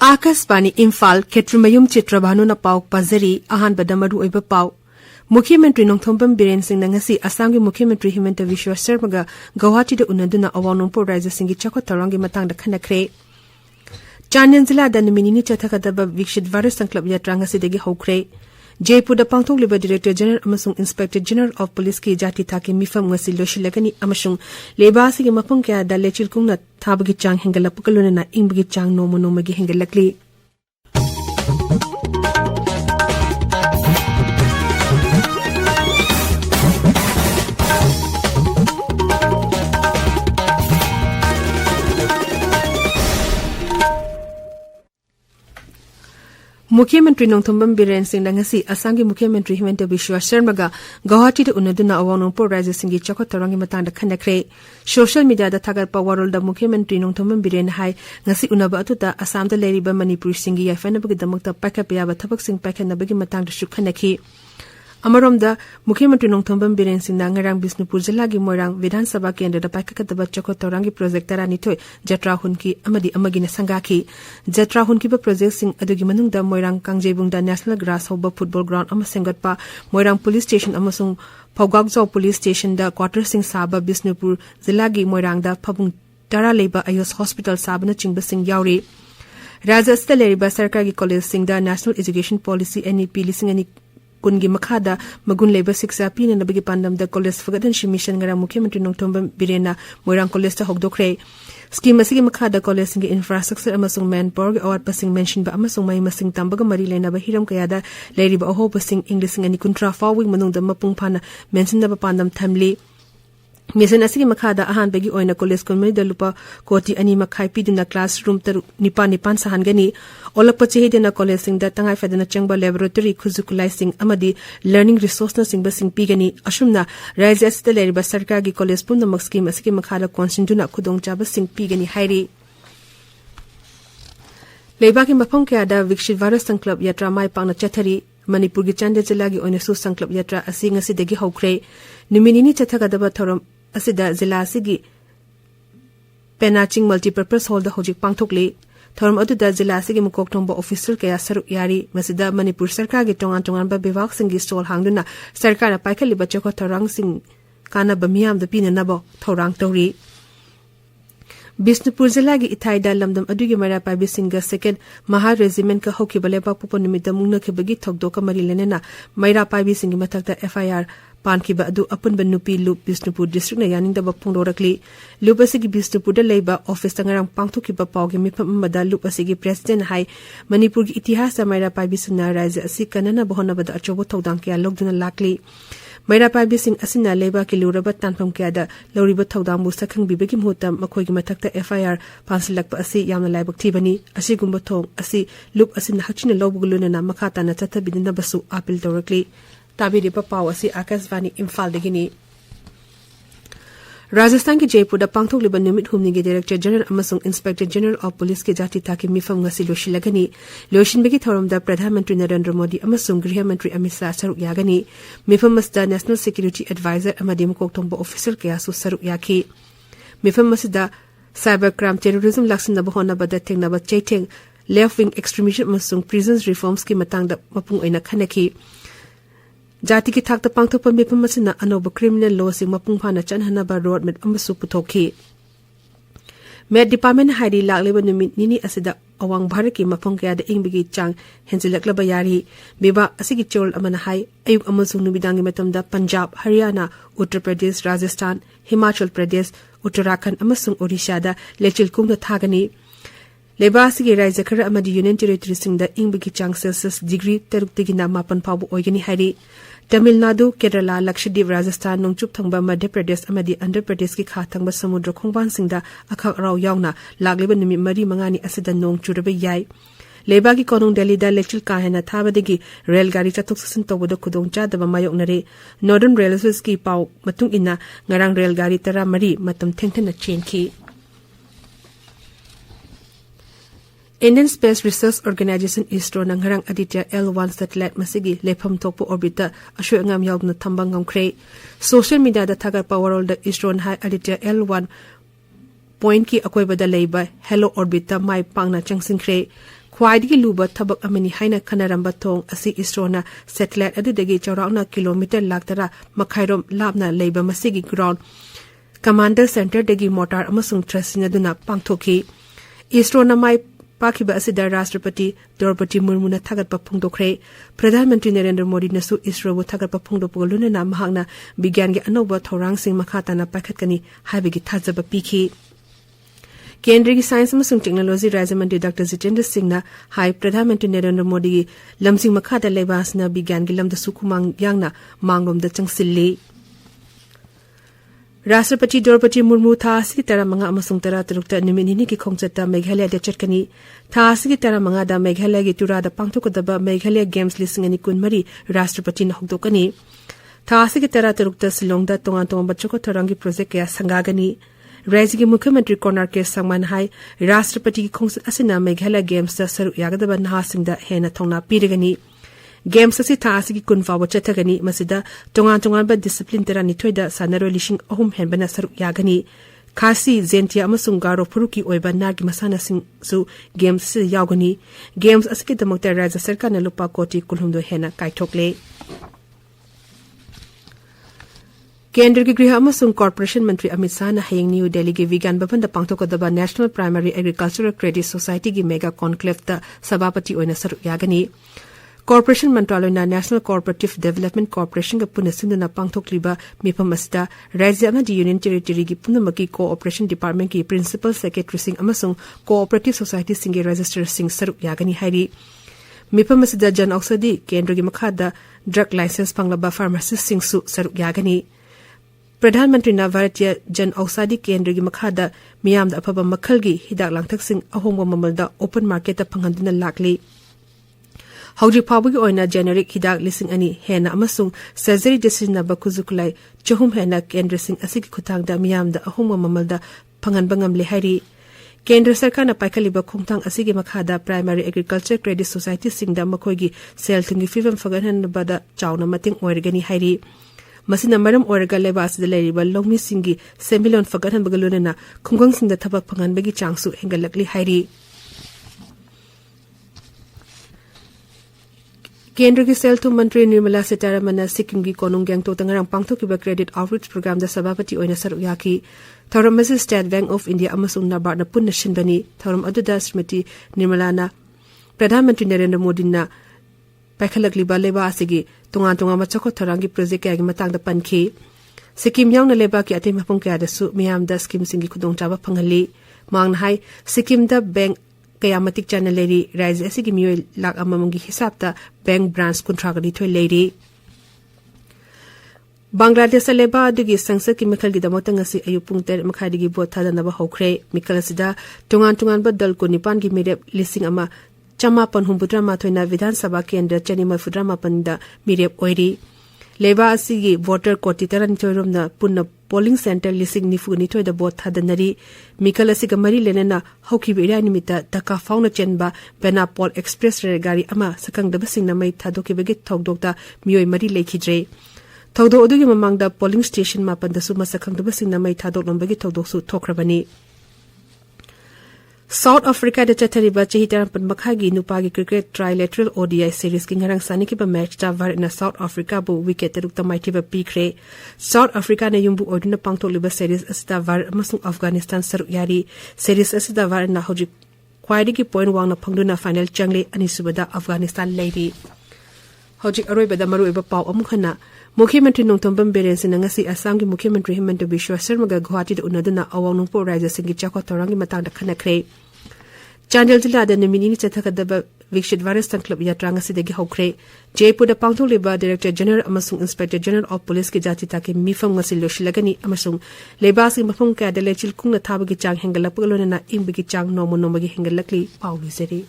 Akashvani Imphal Ketrimayum Chitrabhanu na pauk pazari ahan badamaru oiba pau. Mukhyamantri Nongthombam Biren Singh ngasi Assam gi Mukhyamantri Himanta Biswa Sharma Guwahati da unaduna Awanungpur Raja Singh chakot tarangi matangda khanakre. Chanyan Zilla da Naminini Chathakadaba Vikshit Virus Club Yatra ngasi dagi hokre. Jaipur da Pangthok Liba Director General amasung Inspector General of Police ki jati thaki mifam ngasi loshilagani amasung leba sigi mapung kya da lechil kungna thabagi chang hengalapukaluna na ingbagi chang nomo nomagi hengalakli. Mukhyamantri Nongthombam Biren Singh ngasi Assam gi Mukhyamantri Himanta Biswa Sharma Guwahati da unaduna Awanungpur Raja Singh chakot tarangi matangda khanakre. Social media da thagar pawarol da Mukhyamantri Nongthombam Biren hai ngasi unaba atuta Assam da leriba Manipuri Singh gi yafanabagi damakta pakapya thabak sing pakhanabagi matangda shukhanaki. Amarom Mukhyamantri Nongthombam Biren Singh ngarang Bisnupur Jilla gi Moirang Vidhan Sabha Kendra da pakakadaba chakot tarangi project tarani toy jatra hunki amadi amagina sangaki. Jatra hunki ba project sing adugi manungda Moirang Kangjebung da National Grasshopper Football Ground ama sengatpa Moirang Police Station amasung Phawgakjaw Police Station da quarter sing saba Bisnupur Jilla gi Moirang da Phabung Tara leba Ayos Hospital sabana chingba sing yauri. Raja sta leriba Sarkar gi College sing da National Education Policy NEP lising kungi makhada magun leba siksa pina nabagi pandam da college fagadan mission ngara Mukhyamantri Nongthombam Birena Moirang college ta hokdokre scheme asigi makhada college singi infrastructure amasung manpower award passing mention ba amasung mai masing tambaga mari lena ba hiram kayada leiriba aho passing english ngani kuntra fawing manung da mapung phana mention da ba pandam thamli Mission asigi makhada ahan bagi oina college konmani da lupa koti ani makhai piduna classroom taru nipan sahangani olakpa chehidena college sing da tangai fadana changba laboratory khuzukulai sing amadi learning resource na sing basing pigani ashumna raja asita leriba sarkar gi college pumna mak scheme asigi makhada consentuna khudong chaba sing pigani hairi leba ki mapong kya da Vikshit Virus Club yatra mai pangna chathari Manipur gi Chande Jilla gi oina su Club yatra asi ngasi degi hokre niminini chathakadaba thoram asida Zilla sigi Penaching Multipurpose Hall da hojik pangthokle thoram aduda Zilla sigi mukok thongba official kaya saruk yari masida Manipur sarkar gi tongan ba bivak singi stall hangduna sarkar na paikhali bacha ko thorang sing kana bamiam da pina nabo thorang tori Bisnupur Jilla gi Ithaida lamdam adugi mara paibi singa second Maha Regiment ka hoki bale pa pupo nimita mungna khibagi thokdo ka mari lenena maira paibi singi mathakta FIR Pankiba adu apun banupi loop Bisnupur district na yaning da bapung dorakli loop asigi Bisnupur da leiba office tangarang pangthukiba pawgi mipam mada loop asigi president hai Manipur gi itihas maira paibi suna raja asi kanana bahona bada achobo thodang kya logduna lakli Maira paibi sing asina leiba ki luraba tanpam kya da loriba thodang bu sakhang bibagi muhta makhoi gi mathakta FIR pansilakpa asi yamna laibak thibani asigumba thong asi loop asina hachina lobuguluna na makhata na chatha bidina basu apil dorakli Tabiri papaw asi Akashvani Imphal dagini Rajasthan ki Jaipur da pangthok liba nimit humni gi Director General amasung Inspector General of Police ki jati taki mifam ngasi loshilagani loshin begi thoram da Pradhan Mantri Narendra Modi amasung Griha Mantri Amit Shah saruk yagani mifam masda National Security Advisor amadi mukok thongba official kaya su saruk yaki mifam masda cyber crime terrorism laksin na bahona bada thengna ba chaiteng left wing extremism amasung prisons reforms ki matang da mapung oina khanaki Jati ki thakta pangthokpa mipam masina anoba criminal law sing mapung phana chanhana ba road met amasu puthokhi Met department haidi lakleba numit nini asida awang bharat ki mapong kaya da ingbigi chang hensilaklaba yari beba asigi chol amana hai ayuk amasung nubidangi matamda Punjab Haryana Uttar Pradesh Rajasthan Himachal Pradesh Uttarakhand amasung Odisha da lechil kumda thagani Leba asigi raja khara amadi Union Territory singda ingbigi chang Celsius degree taruk tigina mapan phabu oigani hairi Tamil Nadu, Kerala, Lakshadweep, Rajasthan, Nongchup thangba Madhya Pradesh amadi Andhra Pradesh ki kha thangba samudra khongban singda akhak raw yauna lagliba numi mari mangani asida nong churaba yai leba ki konong Delhi da lechil kahena thabadagi rail gari chatok sasin tawda khudong cha daba mayoknare Northern Railways ki paw matung ina ngarang rail gari tara mari matam thengthena chenki Indian Space Research Organization ISRO nangharang Aditya L1 satellite masigi lefam thokpo orbiter ashwe ngam yawna thambang ngamkre social media da thagar powerol da ISRO hai Aditya L1 point ki akoibada leiba hello orbit ta mai pangna changsinkhre khwaidigi luba thabak amani haina khanaramba thong asi isro na satellite adudagi chawrauna kilometer laktara makhairom labna leiba masigi ground commander center dagi motor amasung trusina duna pangthoki isro na mai पाखिबा असिदा राष्ट्रपति द्रौपदी मुर्मू ना थागतपा फोंदोखरे प्रधानमंत्री नरेंद्र मोदी नसु इसरो बु थागतपा फोंदोपगलुना ना महांगना विज्ञान के अनौबा थौरांग सिंह मखाताना पाखतकनी हाबिगी थाजबा पीखी केंद्र की science अमसुंग technology राज्य मंत्री डॉक्टर जितेंद्र सिंह ना हाई प्रधानमंत्री नरेंद्र मोदी की लमसिंग मखाता लेबासना विज्ञान की लमदा सुकुमांग यांगना मांगलोमदा चंगसिल्ली राष्ट्रपति द्रौपदी मुर्मू था असि तरा मंगा अमसुंग तरा तरुक्ता निमिनिनी की खोंगचता मेघालय दे चटकनी था असि तरा मंगा दा मेघालय की तुरादा पांगथोकदबा मेघालय गेम्स लिसिंग अनि कुनमरी राष्ट्रपति न होगदोकनी था असि तरा तरुक्ता सिलोंगदा तोंगा तोंगा बच्चों तरंगी प्रोजेक्ट या संगागनी राज्य के मुख्यमंत्री कोनार के संगमान हाई राष्ट्रपति की खोंगचत असिना मेघालय गेम्स दा सरुक यागदबा नहासिंगदा हेना थोंगना पीरगनी गेम्स असी था असि की कुनफाव चथगनी मसिदा तोंगा तोंगा बा डिसिप्लिन तरा निथोइदा सानरो लिशिंग अहुम हेनबना सरुक यागनी खासी जेंटिया अमसुंग गारो फुरुकी ओइबा नागी मसाना सिंगसु गेम्स से यागनी गेम्स असी के दमकता राज्य सरकार ने लुपा कोटी कुलहुंदो हेना काइथोकले केंद्र के गृह अमसुंग कॉर्पोरेशन मंत्री अमित शाह ने हयंग न्यू दिल्ली के विज्ञान भवन दा पांगथोकदबा national primary agricultural credit society की मेगा कॉन्क्लेव दा सभापति ओइना सरुक यागनी कॉर्पोरेशन मंत्रालय ना नेशनल कोऑपरेटिव डेवलपमेंट कॉर्पोरेशन का पुनसिंदना पांगथोकलिबा मिफम असिदा राज्य अमदी यूनियन टेरिटरी की पुनमकी कोऑपरेशन डिपार्टमेंट की प्रिंसिपल सेक्रेटरी सिंह अमसुंग कोऑपरेटिव सोसाइटी सिंह के रजिस्टर सिंह सरुक यागनी हाइरी मिफम असिदा जन औषधि केंद्र की मखादा ड्रग लाइसेंस फंगलबा फार्मासिस्ट सिंह सु सरुक यागनी प्रधानमंत्री ना भारतीय जन औषधि केंद्र की मखादा मियामदा अफबा मखल की हिदाक लांगथक सिंह अहोंगबा ममलदा ओपन मार्केट फंगहंदुना लाकली हौजी फाबुगी ओइना जेनेरिक हिदाक लिसिंग अनि हेना अमसुंग सर्जरी डिसिजन बखुजुकुलाई चहुम हेना केंद्र सिंह असिकी खुतांगदा मियामदा अहुम ममलदा फंगनबा ngamle हाइरी केंद्र सरकार ना पाइखलिबा खोंगथांग असिगी मखादा प्राइमरी एग्रीकल्चर क्रेडिट सोसाइटी सिंगदा मखोगी सेल थुंगी फिवम फगनहनबदा चावना मतिंग ओइरगनी हाइरी मसिना मरम ओइरगा लेबासदा लेरिबा लौमी सिंगी सेमिलोन फगनहनबगलुना खुंगंग सिंगदा थबक फंगनबगी चांगसु हेंगलकली हाइरी केंद्र की सेल थुम मंत्री निर्मला सीतारमण सिक्किम की कोनुंग गैंगतो तंगरंग पांगथोकिबा क्रेडिट आउटरीच प्रोग्राम दा सभापति ओइना सरुक याकी थौरम मसि स्टेट बैंक ऑफ इंडिया अमसुंग नाबार्ड पुन्ना शिनबनी थौरम अदुदा श्रीमती निर्मलाना प्रधानमंत्री नरेंद्र मोदी ना पाइखलकलिबा लेबा आसिगी तोंगा तोंगा मचखो थौरांगी प्रोजेक्ट यागी मतंगदा पनखी सिक्किम यावना लेबा की अते मफुंग क्यादसु मियाम दा स्कीम सिंगी खुदोंचाबा फंगली मांगना हाई सिक्किम दा बैंक कयामतिक चैन लेरी राज्य असिगी मियोय लाख अममंगी हिसाबता बैंक ब्रांच कुंट्रागदी थोय लेरी बांग्लादेश लेबा दुगी संसद की मिखल की दमोतंग असि अयुपुंग तेर मखादिगी बोत थादनबा होख्रे मिखल असिदा तुंगान तुंगान बदल को निपान की मेरे लिसिंग अमा चमापन हुंबुद्रा माथोयना विधानसभा केंद्र चनिमा फुद्रा मापनदा मिरेप ओइरी लेबा असिगी वोटर कोटी तरन थोयरोमना पुन्ना पोलिंग सेंटर लिसिंग निफुनी थोयदा बोत थादनरी मिखल असिगा मरी लेनेना हौखि बिरा निमिता ढाका फाउना चेनबा बेनापोल एक्सप्रेस रेलगाड़ी अमा सकंगदबा सिंगना मै थादोकेबगी थौदोकता मियोय मरी लेखिद्रे थौदो अदुगी ममांगदा पोलिंग स्टेशन मापनदसु मसखंगदबा सिंगना मै थादोकलंबगी थौदोकसु थोख्रबनी साउथ अफ्रीका दा चथरिबा चही तरपन मखागी नुपागी क्रिकेट ट्राइलेटरल ओडीआई सीरीज की ngरang सानिकिबा मैच दा भारत साउथ अफ्रीका बु विकेट तरुक्ता माइथिबा पीखरे साउथ अफ्रीका ने युंबु ओडुना पांगथोलिबा सीरीज असदा भारत अमसुंग अफगानिस्तान सरुक यारी सीरीज असदा भारत ना होजि ख्वाइदिगी पॉइंट वांगना फंगदुना फाइनल चंगले अनिसुबदा अफगानिस्तान लेरी होजि अरोइबदा मरुइबा पाव अमुखना मुख्यमंत्री नोंथोंबम बेरेन सिनंगसी असम की मुख्यमंत्री हिमंत बिश्वा शर्मा गुवाहाटी उन्नदुना अवांगनुंगपो राज्य सिंगी चाखो तौरांगी मतंगदा खनखरे चांदेल जिला निमिनी चथकदबा विकसित भारत संकल्प यात्रा ngasiदगी हौख्रे जयपुर पांगथोलिबा डायरेक्टर जनरल अमसुंग इंस्पेक्टर जनरल ऑफ पुलिस की जातिता के मिफम ngasi लोशिलगनी अमसुंग लेबास की मफम का दले चिलकुंग थाबगी चांग हेंगलपगलोना इंबगी चांग नोमो नोमगी हेंगलकली पाउलिसेरी